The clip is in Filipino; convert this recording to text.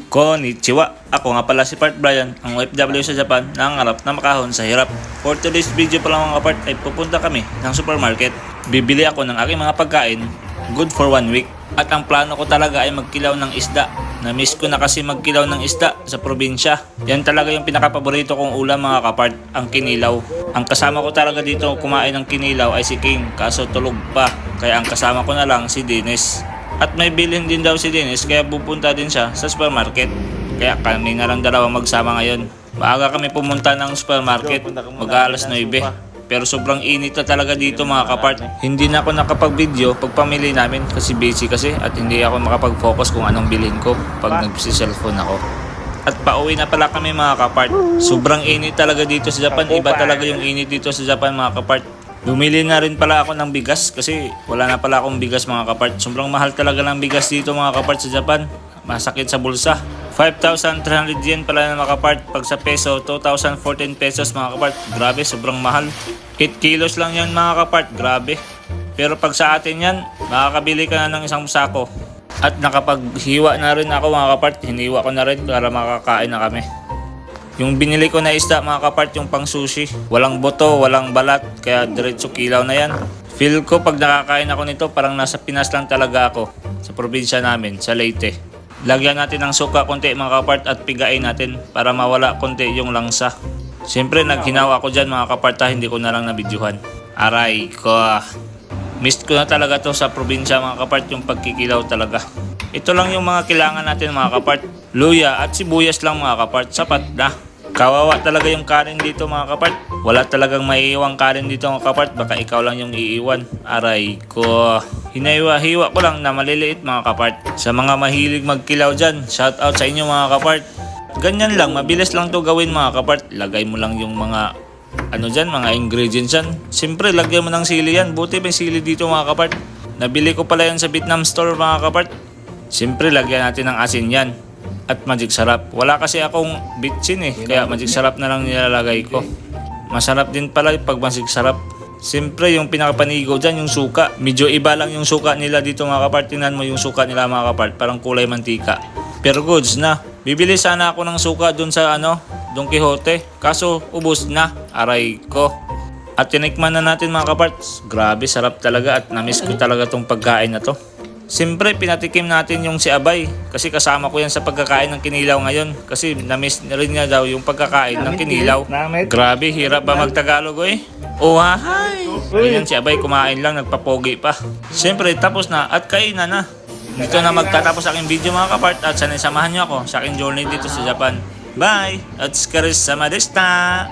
Konnichiwa! Ako nga pala si Part Brian, ang OFW sa Japan na nangarap na makahon sa hirap. For today's video pa lang mga kapart ay pupunta kami ng supermarket. Bibili ako ng aking mga pagkain, good for 1 week. At ang plano ko talaga ay magkilaw ng isda. Na-miss ko na kasi magkilaw ng isda sa probinsya. Yan talaga yung pinakapaborito kong ulam mga kapart, ang kinilaw. Ang kasama ko talaga dito kumain ng kinilaw ay si King, kaso tulog pa. Kaya ang kasama ko na lang si Dennis. At may bilhin din daw si Dennis kaya pupunta din siya sa supermarket. Kaya kami na lang dalawa magsama ngayon. Maaga kami pumunta ng supermarket, mag-aalas 9. Pero sobrang init na talaga dito mga kapart. Hindi na ako nakapag-video pag pamili namin kasi busy kasi at hindi ako makapag-focus kung anong bilhin ko pag nag-cellphone ako. At pauwi na pala kami mga kapart. Sobrang init talaga dito sa Japan. Iba talaga yung init dito sa Japan mga kapart. Bumili na rin pala ako ng bigas kasi wala na pala akong bigas mga kapart. Sobrang mahal talaga ng bigas dito mga kapart sa Japan. Masakit sa bulsa. 5,300 yen pala na mga kapart. Pag sa peso, 2,014 pesos mga kapart. Grabe, sobrang mahal. 8 kilos lang yan mga kapart. Grabe. Pero pag sa atin yan, makakabili ka na ng isang sako. At nakapaghiwa na rin ako mga kapart. Hiniwa ko na rin para makakain na kami. Yung binili ko na isda mga kapart, yung pang sushi. Walang boto, walang balat, kaya diretso kilaw na yan. Feel ko pag nakakain ako nito, parang nasa Pinas lang talaga ako. Sa probinsya namin, sa Leyte. Lagyan natin ng suka konti mga kapart at pigain natin para mawala konti yung langsa. Siyempre naghinaw ako dyan mga kapart, hindi ko na lang nabidyuhan. Aray ko. Missed ko na talaga to sa probinsya mga kapart, yung pagkikilaw talaga. Ito lang yung mga kailangan natin mga kapart. Luya at sibuyas lang mga kapart, sapat na. Kawawa talaga yung kanin dito mga kapart. Wala talagang maiiwang kanin dito mga kapart. Baka ikaw lang yung iiwan. Aray ko. Hinahiwa ko lang na maliliit mga kapart. Sa mga mahilig magkilaw dyan, shout out sa inyo mga kapart. Ganyan lang, mabilis lang to gawin mga kapart. Lagay mo lang yung mga mga ingredients yan. Siyempre lagyan mo ng sili yan. Buti may sili dito mga kapart. Nabili ko pala yan sa Vietnam store mga kapart. Siyempre lagyan natin ng asin yan. At magic sarap. Wala kasi akong bitchin kaya magic sarap na lang nilalagay ko. Masarap din pala pag magic sarap. Siyempre yung pinakapanigo dyan, yung suka. Medyo iba lang yung suka nila dito mga kapart. Tingnan mo yung suka nila mga kapart. Parang kulay mantika. Pero goods na. Bibili sana ako ng suka dun sa Don Quixote. Kaso ubos na. Aray ko. At tinikman na natin mga kapart. Grabe sarap talaga at namiss ko talaga tong pagkain na to. Siyempre, pinatikim natin yung si Abay kasi kasama ko yan sa pagkakain ng kinilaw ngayon kasi na-miss rin niya daw yung pagkakain ng kinilaw. Grabe, hirap ba magtagalog Oh, hi! Ganyan si Abay, kumain lang, nagpapogi pa. Siyempre, tapos na at kainan na. Dito na magtatapos aking video mga kapart at sanay samahan niyo ako sa aking journey dito sa Japan. Bye! At skaris sama desta!